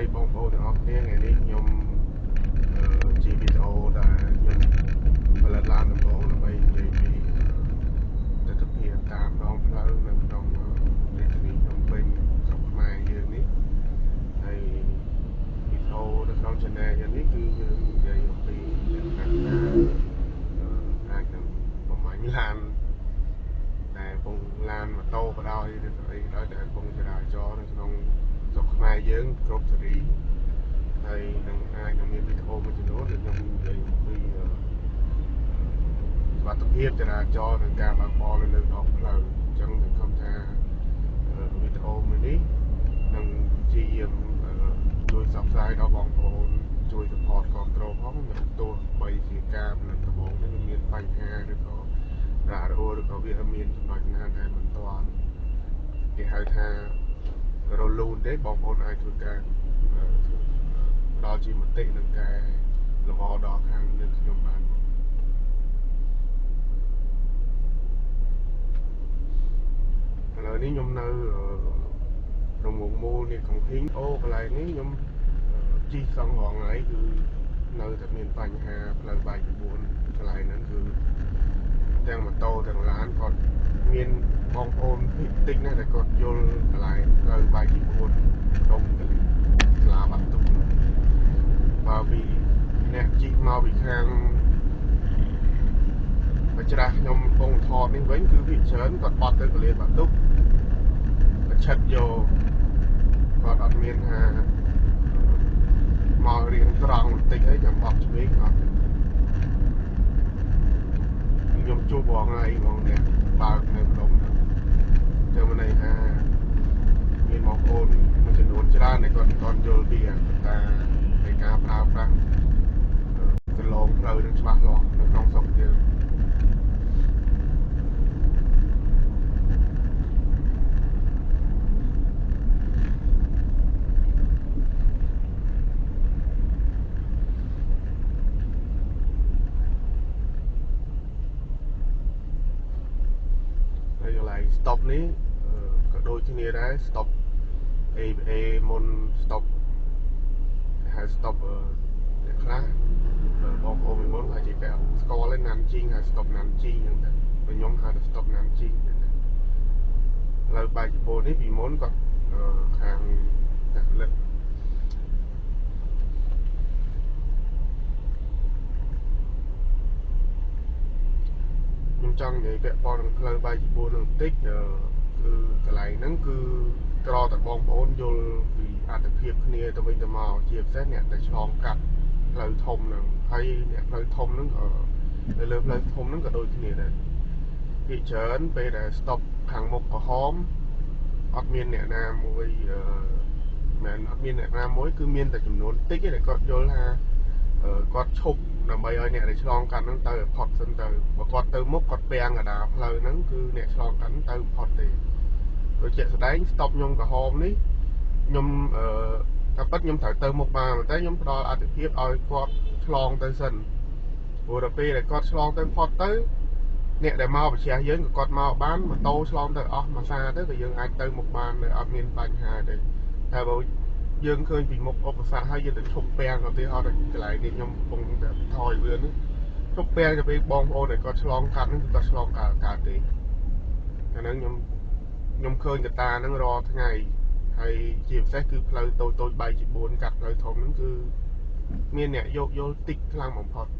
Đây bóng ô được không? Thế ngày nay nhom chỉ video đã nhom và là làm được bóng là bây giờ thì để thực hiệnតាមដងផ្លូវនៅក្នុងរាជធានីភ្នំពេញស្រុកខ្មែរយើងនេះហើយវីដេអូនៅក្នុង channel យើងនេះគឺយើងនិយាយអំពីលក្ខណៈថាអាចនឹងបំបញ្ញឡានតែពងឡានម៉ូតូក៏ដោយឬក៏អីក៏ដោយតែពងចរាចរណ៍នៅក្នុងស្រុកខ្មែរយើងគ្រប់សេរីហើយនឹងអាចនឹងមានវីដេអូមួយចំនួនដែលខ្ញុំនិយាយអំពីសុខភាពចរាចរណ៍និងការបើកបរនៅលើដងផ្លូវអញ្ចឹងខ្ញុំគិតថាវីដេអូមួយនេះនឹងជាយាមជួយផ្សព្វផ្សាយដល់បងប្អូនជួយ support គ្រប់គ្រងផងទោះបីជាការផលិតដំបូងនេះមានបញ្ហាឬក៏រ៉ារ៉ូឬក៏វាមានចំណុចណាដែលមិនទាន់គេហៅថារលូនទេបងប្អូនអាចធ្វើការដល់ជាមតិនឹងកែលម្អដល់ខាងលើខ្ញុំបានឥឡូវនេះខ្ញុំនៅរងងមូលនេះកំភីងអូកន្លែងនេះខ្ញុំជិះសងរងហើយគឺនៅតែមានបញ្ហាផ្លូវបាយ9កន្លែងហ្នឹងគឺទាំងម៉ូតូទាំងឡានគាត់មានបងប្អូនតិចណាស់ដែលគាត់យល់កន្លែងផ្លូវបាយ9ដុំទៅស្លាបាត់ទុកបើពីអ្នកជិះមកពីខាងបច្រាស់ខ្ញុំកំពុងថតនេះវិញគឺវាច្រើនគាត់បត់ទៅកលៀនបាត់ទុកប្រឆិតយកគាត់អត់មានថាមករៀងត្រង់បន្តិចអីចាំបត់ឆ្វេងអត់ខ្ញុំជួបបងហើយបងអ្នកបើកនៅម្ដុំហ្នឹងតែមិនន័យថាមានបងប្អូនមួយចំនួនច្រើនដែលគាត់មិនទាន់យល់ពីកត្តានៃការប្រើប្រាស់គន្លងផ្លូវនឹងច្បាស់លាស់នៅក្នុងស្រុកយើងកន្លែង stop នេះក៏ដូចគ្នាដែរ stop ABA មុន stop ហៅ stop អ្នកខ្លះបងប្អូនពីមុនហើយជាតែស្គាល់ឯណាន់ជីងហើយ stop ណាន់ជីងហ្នឹងដែរខ្ញុំហៅថា stop ណាន់ជីងហ្នឹងដែរលើបាយជប៉ុននេះពីមុនគាត់ខាងអ្នកលិតខ្ញុំចង់និយាយពាក់ព័ន្ធនឹងផ្លូវបាយជប៉ុននឹងបន្តិចគឺកន្លែងហ្នឹងគឺក្រតែបងប្អូនយល់ពីអត្ថភាពគ្នាទៅវិញទៅមកជាពិសេសអ្នកដែលឆ្លងកាត់ផ្លូវធំហ្នឹងហើយអ្នកផ្លូវធំហ្នឹងក៏នៅលើផ្លូវធំហ្នឹងក៏ដូចគ្នាដែរភាគច្រើនពេលដែល stop ខាងមុខក្រហមអត់មានអ្នកណាមួយមិនអត់មានអ្នកណាមួយគឺមានតែចំនួនតិចទេដែលគាត់យល់ថាគាត់ឈប់ដើម្បីឲ្យអ្នកដែលឆ្លងកាត់ហ្នឹងទៅផុតសិនទៅបើគាត់ទៅមុខគាត់ពាំងកណ្ដាលផ្លូវហ្នឹងគឺអ្នកឆ្លងកាត់ទៅផុតទេដូចជាក់ស្ដែង stop ខ្ញុំក្រហមនេះខ្ញុំតែប៉ិតខ្ញុំត្រូវទៅមុខបានតែខ្ញុំផ្ដល់អាទិភាពឲ្យគាត់ឆ្លងទៅសិនព្រោះដល់ពេលដែលគាត់ឆ្លងទៅផុតទៅអ្នកដែលមកប្រជះយើងក៏គាត់មកបានម៉ូតូឆ្លងទៅអស់មួយសារទៅក៏យើងអាចទៅមុខបានអត់មានបញ្ហាទេតែបើយើងឃើញពីមុខឧបសគ្គហើយយើងទៅឈប់ពាំងទៅទីហោកន្លែងនេះខ្ញុំកំពុងតែថយវឿនឈប់ពាំងទៅពេលបងប្អូនដែលគាត់ឆ្លងកាត់ហ្នឹងគឺគាត់ឆ្លងកើតទេអាហ្នឹងខ្ញុំឃើញកត្តាហ្នឹងរាល់ថ្ងៃហើយជាពិសេសគឺផ្លូវតូចបែកជា4កាត់ផ្លូវធំហ្នឹងគឺមានអ្នកយកយល់តិចខ្លាំងបំផុតអ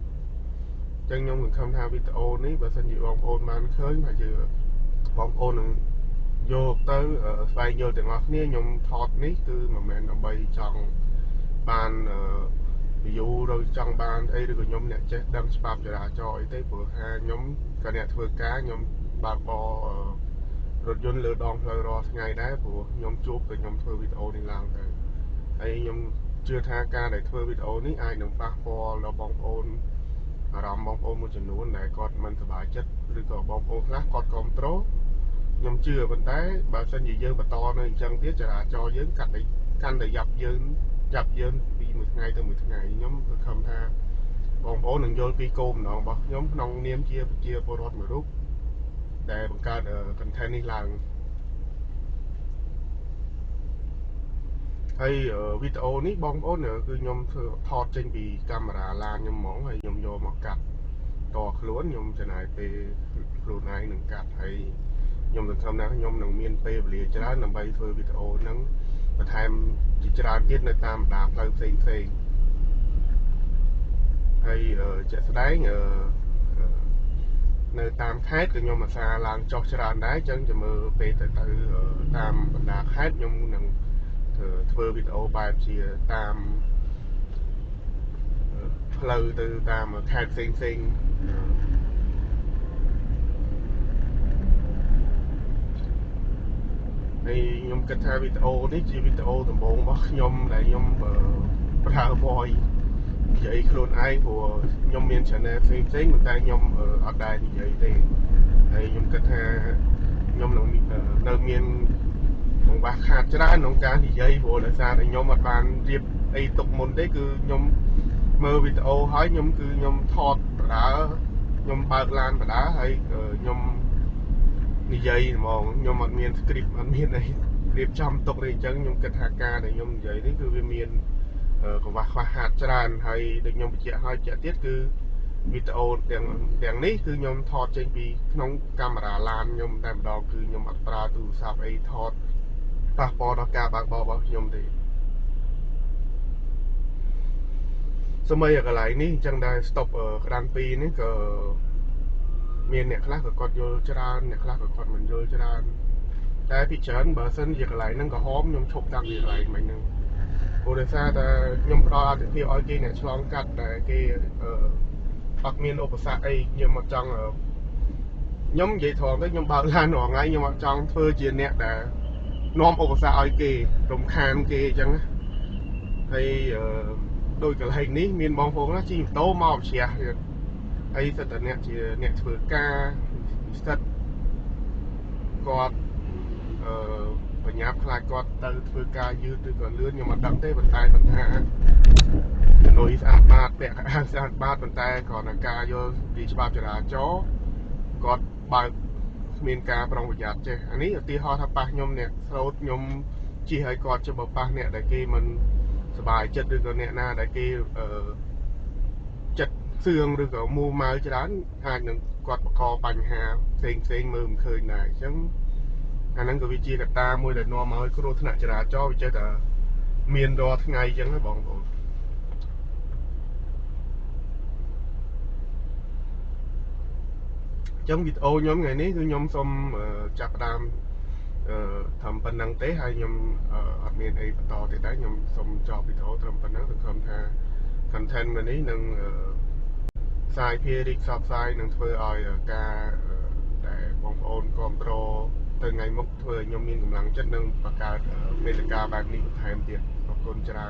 ញ្ចឹងខ្ញុំសង្ឃឹមថាវីដេអូនេះបើសិនជាបងប្អូនបានឃើញហើយជាបងប្អូននឹងយកទៅស្វែងយល់ទាំងអស់គ្នាខ្ញុំថតនេះគឺមិនមែនដើម្បីចង់បានview ឬចង់បានអីឬក៏ខ្ញុំអ្នកចេះដឹងច្បាប់ចរាចរណ៍អីទេព្រោះថាខ្ញុំក៏អ្នកធ្វើការខ្ញុំបើកបររថយន្តលើដងផ្លូវរាល់ថ្ងៃដែរព្រោះខ្ញុំជួបតែខ្ញុំធ្វើវីដេអូនេះឡើងទៅហើយខ្ញុំជឿថាការដែលធ្វើវីដេអូនេះអាចនឹងប៉ះពាល់ដល់បងប្អូនអារម្មណ៍បងប្អូនមួយចំនួនដែលគាត់មិនសប្បាយចិត្តឬក៏បងប្អូនខ្លះគាត់គ្រប់គ្រងខ្ញុំជឿប៉ុន្តែបើសិនជាយើងបន្តនៅអញ្ចឹងទៀតចរាចរណ៍យើងកាន់តែយ៉ាប់យើងពីមួយថ្ងៃទៅមួយថ្ងៃខ្ញុំសង្ឃឹមថាបងប្អូននឹងយល់ពីគោលបំណងរបស់ខ្ញុំក្នុងនាមជាប្រជាពលរដ្ឋមួយរូបដែលបង្កើត content នេះឡើង hay video ní bong ôn nữa cứ nhom thọt trên vì camera lan nhom mỏng hay nhom vô một cặp to luôn nhom cho này pe luôn này đừng cặp hay nhom đừng tham nào nhom đừng miên pe bìa cho đó nằm bay thôi video nắng và tham chỉ cho ra tiết nơi tam đạp lên phê hay chạy đấy nơi tam khát thì nhom mà xa lan cho ra đáy chân cho mơ pe từ từ tam đạp khát nhom đừng thưa video bài chỉ tam lâu từ tam khát xinh thì nhom kết hợp video ní chỉ video tầm bốn bắc nhom lại nhom ra voi vậy luôn ai của nhom miền channel xinh mình tay nhom ở đây như vậy thì nhom kết hợp nhom nơi miềnของบาขาดจะได้น้องการที่ยัยบัวเลยซาแต่ยมมาบานเรียบไอตกมนได้คือยมเมื่อวิดีโอให้ยมคือยมทอดปลายมเปิดลานปลาให้ยมนี่ยัยมองยมมันเมียนสคริปต์มันเมียนไอเรียบจำตกเลยจังยมกระทาการแต่ยมยัยนี่คือเมียนของบาขาดจะได้ให้เด็กยมไปเจาะให้เจาะเทียคือวิดีโออย่างนี้คือยมทอดเจนปีน้องกล้องลานยมแต่ดอกคือยมอัตราตูสับไอทอดป่ะปอดกาบางบอยมดีสมัยอะไรนี่จังได้สต็อปกลางปีนี่ก็เมียนเนี่ยคลาสกับกอดโยจรานเนี่ยคลาสกับกอดมันโยจรานแต่พิจารณาเบอร์เซนอย่างไรนั่งก็หอมยมชกดังอย่างไรเหมือนนึงโอเดซ่าแต่ยมรอแต่ที่ออยกี้เนี่ยฉลองกัดแต่ที่ปักเมียนอุปสรรคไอยมมาจังยมใหญ่ทองก็ยมเบาลานหน่อไงยมมาจังเพื่อเจียนเนี่ยแต่น้อมอุปสรรคไอ้เกย์รำคาญเกย์จังให้โดยกับเหตุนี้มีนบองโฟงนะจริงโตมาเชียไอ้สัตว์เนี่ยจีเนี่ยถือกาสัตว์กอดปัญญาพลายกอดตือถือกายืดตือก่อนเลื่อนยังมาดังเต้บรรทายบรรทาโดยสะอาดบาดแปะสะอาดบาดบรรทายก่อนกาโยดีฉบับจราจรกอดบาดมีการปรองประหยัดเจอันนี้ตีฮอทับปะยมเนี่ยเรายมจีให้กอดจะบอกปะเนี่ยได้กี่มันสบายจัดหรือก็เนี่ยน่าได้กี่จัดเสื่องหรือก็มูมาจะด้านหากหนึ่งกอดคอปัญหาเซ็งมือมันเคยไหนจังอันนั้นก็วิจีกับตามวยแต่นัวมาก็รู้ถนัดจราจรวิจัยแต่เมียนรอทั้งไงจังให้บอกผมtrong video nhóm ngày níคือnhóm xongจับตามทำปันนังเต้ให้nhóm admin ไอ้ต่อติดได้nhóm xong จอวิดีโอทำปันนังถึงคำแทนคอนเทนต์วันนี้หนึ่งสายพีริกสอบสายหนึ่งเพื่อเอาการแต่บองโอนคอมโตรtừ ngày mốc thuê nhóm miềnกำลังจัดหนึ่งประกาศเมริกาแบบนี้แทนเดียขอบคุณจรา